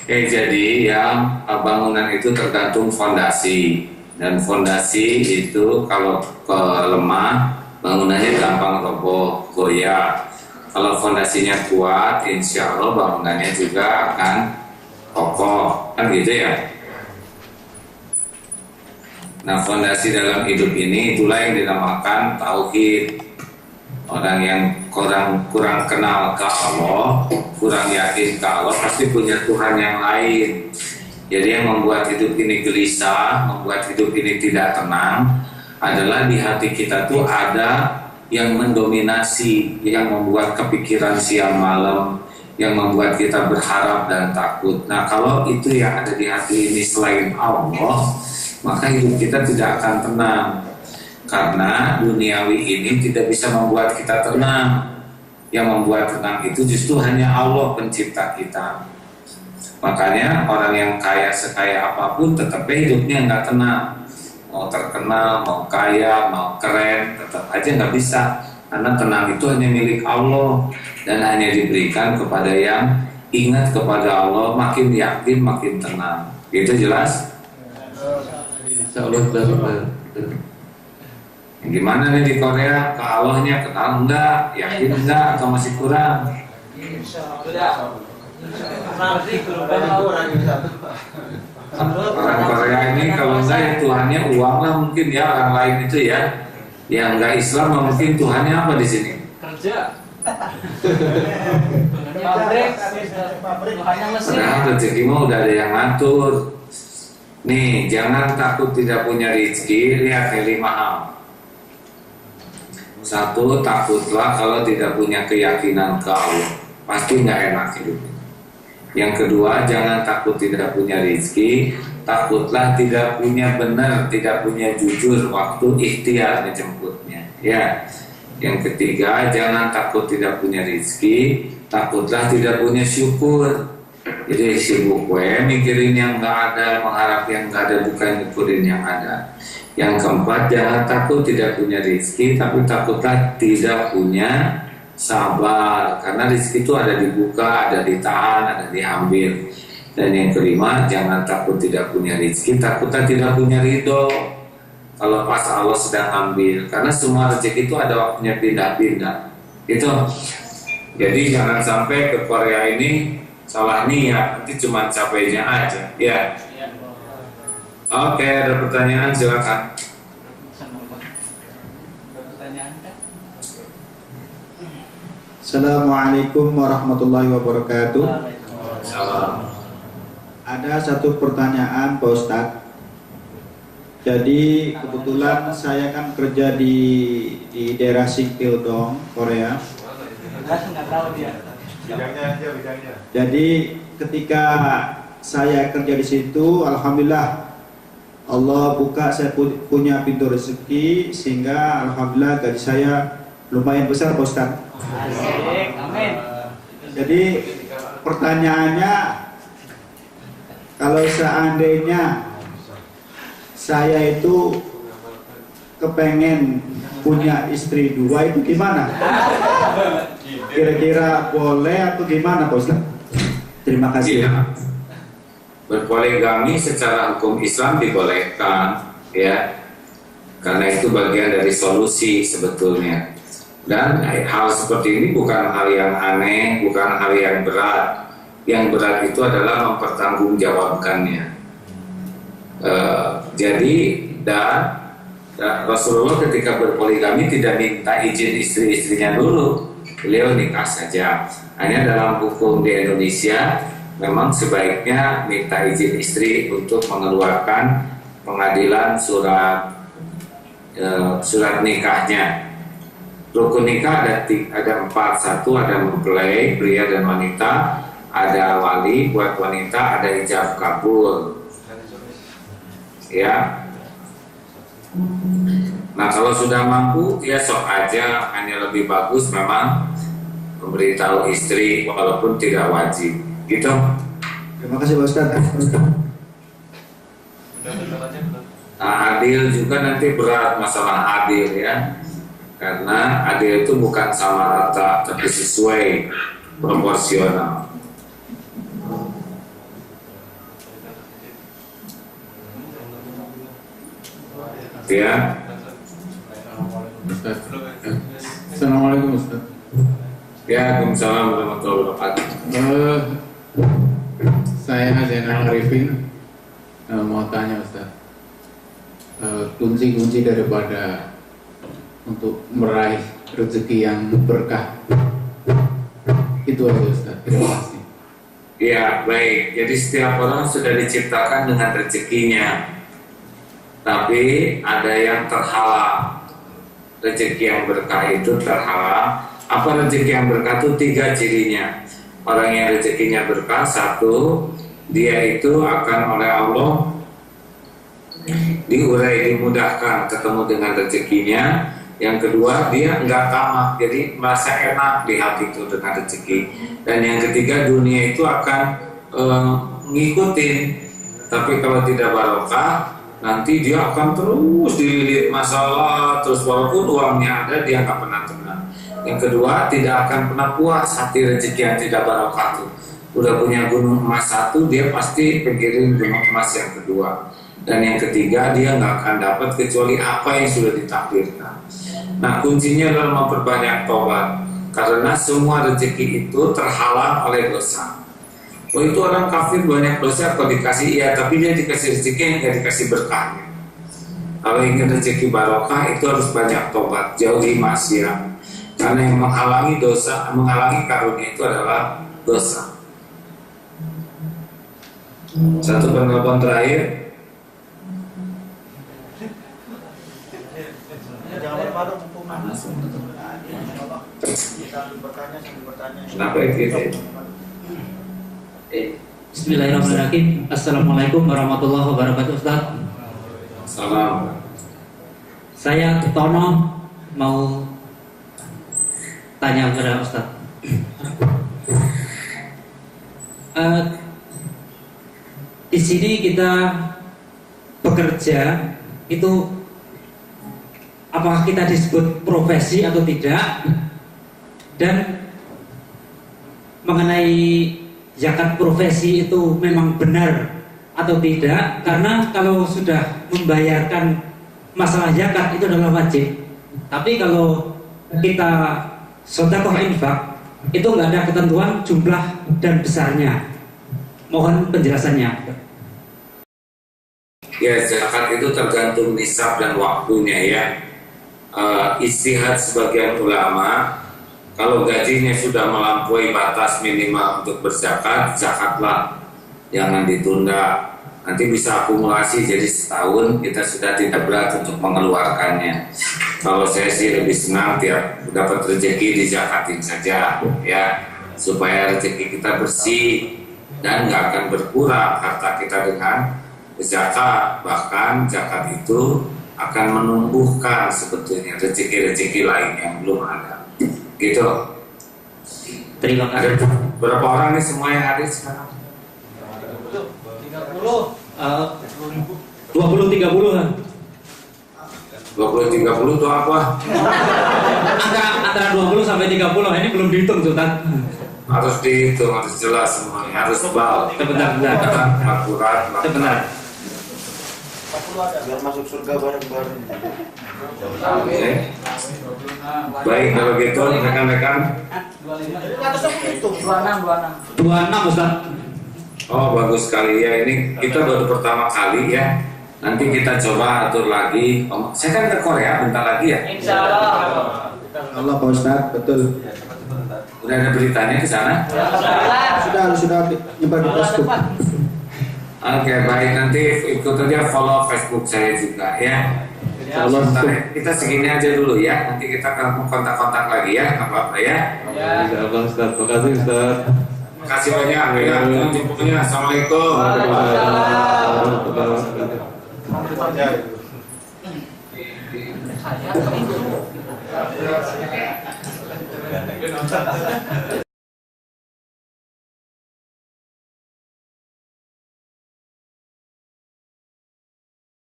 Jadi yang bangunan itu tergantung fondasi, dan fondasi itu kalau lemah bangunannya gampang roboh, goyah. Kalau fondasinya kuat, insya Allah bangunannya juga akan kokoh, kan gitu ya. Nah, fondasi dalam hidup ini itulah yang dinamakan tauhid. Orang yang kurang kenal ke Allah, kurang yakin ke Allah, pasti punya Tuhan yang lain. Jadi yang membuat hidup ini gelisah, membuat hidup ini tidak tenang, adalah di hati kita tuh ada yang mendominasi, yang membuat kepikiran siang malam, yang membuat kita berharap dan takut. Nah, kalau itu yang ada di hati ini selain Allah, maka hidup kita tidak akan tenang. Karena duniawi ini tidak bisa membuat kita tenang. Yang membuat tenang itu justru hanya Allah pencipta kita. Makanya orang yang kaya sekaya apapun tetap hidupnya nggak tenang. Mau terkenal, mau kaya, mau keren, tetap aja nggak bisa. Karena tenang itu hanya milik Allah dan hanya diberikan kepada yang ingat kepada Allah. Makin yakin, makin tenang. Itu jelas? Insya Allah benar. Gimana nih di Korea? Ke Allahnya kenal enggak? Yakin enggak? Atau masih kurang? Orang Korea ini kalau enggak ya Tuhannya uang lah mungkin ya, orang lain itu ya. Yang enggak Islam mungkin Tuhannya apa di sini? Kerja. Padahal rezeki mah udah ada yang ngatur. Nih, jangan takut tidak punya rezeki. Lihat nih 5 hal. 1, takutlah kalau tidak punya keyakinan ke Allah, pasti nggak enak hidupnya. Yang kedua, jangan takut tidak punya rezeki, takutlah tidak punya benar, tidak punya jujur waktu ikhtiar menjemputnya. Ya. Yang ketiga, jangan takut tidak punya rezeki, takutlah tidak punya syukur. Jadi sibuk mikirin yang nggak ada, mengharap yang nggak ada, bukan syukurin yang ada. Yang keempat, jangan takut tidak punya rezeki, tapi takutlah tidak punya sabar. Karena rezeki itu ada dibuka, ada ditahan, ada diambil. Dan yang kelima, jangan takut tidak punya rezeki, takutlah tidak punya ridho kalau pas Allah sedang ambil. Karena semua rezeki itu ada waktunya pindah-pindah. Itu. Jadi jangan sampai ke Korea ini salah niat, nanti cuma capeknya aja. Ya. Oke, ada pertanyaan, silakan. Assalamualaikum warahmatullahi wabarakatuh. Salam. Ada satu pertanyaan Pak Ustadz. Jadi kebetulan saya kan kerja di daerah Singkildong, Korea. Jadi ketika saya kerja di situ, alhamdulillah Allah buka, saya punya pintu rezeki, sehingga alhamdulillah gaji saya lumayan besar Pak Ustadz. Amin. Jadi pertanyaannya, kalau seandainya saya itu kepengen punya istri 2, itu gimana? Kira-kira boleh atau gimana Pak Ustadz? Terima kasih. Ya. Berpoligami secara hukum Islam dibolehkan, ya, karena itu bagian dari solusi sebetulnya. Dan hal seperti ini bukan hal yang aneh, bukan hal yang berat. Yang berat itu adalah mempertanggungjawabkannya. Jadi Rasulullah ketika berpoligami tidak minta izin istri-istrinya dulu, beliau nikah saja. Hanya dalam hukum di Indonesia memang sebaiknya minta izin istri untuk mengeluarkan pengadilan surat nikahnya. Rukun nikah ada 4. 1 ada mempelai pria dan wanita, ada wali buat wanita, ada ijab kabul. Ya. Nah, kalau sudah mampu ya sok aja, hanya lebih bagus memang memberitahu istri walaupun tidak wajib. Gitu. Terima kasih Pak Ustadz. Nah, adil juga nanti berat masalah adil ya. Karena adil itu bukan sama rata, tapi sesuai, proporsional. Ya. Ustaz. Assalamualaikum Ustaz. Ya, Waalaikumsalam warahmatullahi wabarakatuh. Saya Zainal Arifin mau tanya Ustaz, kunci-kunci daripada untuk meraih rezeki yang berkah itu aja Ustaz. Terima kasih. Ya, baik. Jadi setiap orang sudah diciptakan dengan rezekinya, tapi ada yang terhalang. Rezeki yang berkah itu terhalang. Apa rezeki yang berkah itu? 3 cirinya. Orang yang rezekinya berkah, 1, dia itu akan oleh Allah diurai, dimudahkan ketemu dengan rezekinya. Yang kedua, dia enggak tamak, jadi merasa enak di hati itu dengan rezeki. Dan yang ketiga, dunia itu akan ngikutin. Tapi kalau tidak barokah, nanti dia akan terus dililit masalah. Terus walaupun uangnya ada, dia nggak pernah tenang. Yang kedua, tidak akan pernah puas hati rezeki yang tidak barokah itu. Udah punya gunung emas 1, dia pasti pikirin gunung emas yang kedua. Dan yang ketiga, dia nggak akan dapat kecuali apa yang sudah ditakdirkan. Nah, kuncinya adalah memperbanyak tobat, karena semua rezeki itu terhalang oleh dosa. Oh, itu orang kafir banyak dosa kok dikasih, iya, tapi dia dikasih rezeki yang nggak dikasih berkah. Kalau ingin rezeki barokah itu harus banyak tobat, jauhi maksiat. Karena yang menghalangi dosa, menghalangi karunia itu adalah dosa. Satu penelpon terakhir. Kenapa itu? Bismillahirrahmanirrahim. Assalamualaikum warahmatullahi wabarakatuh, Ustaz. Salam. Saya Tono mau tanya kepada Ustaz. Di sini kita bekerja itu apakah kita disebut profesi atau tidak, dan mengenai zakat profesi itu memang benar atau tidak, karena kalau sudah membayarkan masalah zakat itu adalah wajib, tapi kalau kita sedekah infak itu nggak ada ketentuan jumlah dan besarnya. Mohon penjelasannya. Ya, zakat itu tergantung nisab dan waktunya ya. Ijtihad sebagian ulama, kalau gajinya sudah melampaui batas minimal untuk berzakat, zakatlah, jangan ditunda. Nanti bisa akumulasi jadi setahun kita sudah tidak berat untuk mengeluarkannya. Kalau saya sih lebih senang tiap dapat rezeki dizakatin saja ya, supaya rezeki kita bersih dan nggak akan berkurang harta kita dengan zakat. Bahkan zakat itu akan menumbuhkan sebetulnya rezeki-rezeki lain yang belum ada. Gitu. Terima kasih. Ada berapa orang nih semua yang hadir sekarang? 20-30 kan? 20-30 itu apa? Antara 20 sampai 30 ini belum dihitung tuh, Tan. Harus dihitung, harus jelas semuanya, harus bal. Sebentar. Akurat. Sebentar. Biar masuk surga bareng-bareng. Oke. Baik, kalau gitu rekan-rekan. 26 Ustaz. Oh, bagus sekali ya. Ini kita baru pertama kali ya. Nanti kita coba atur lagi. Saya kan ke Korea bentar lagi ya. Insyaallah. Allah Pak Ustadz, betul. Udah ada beritanya di sana? Sudah nyebar di Facebook. Oke, baik, nanti ikut aja follow Facebook saya juga ya. Sebentar ya. Kita segini aja dulu ya. Nanti kita akan kontak-kontak lagi ya, nggak apa-apa ya. Insyaallah Ustaz. Terima kasih Ustaz. Terima kasih banyak ya. Jumpunya. Assalamualaikum. Saya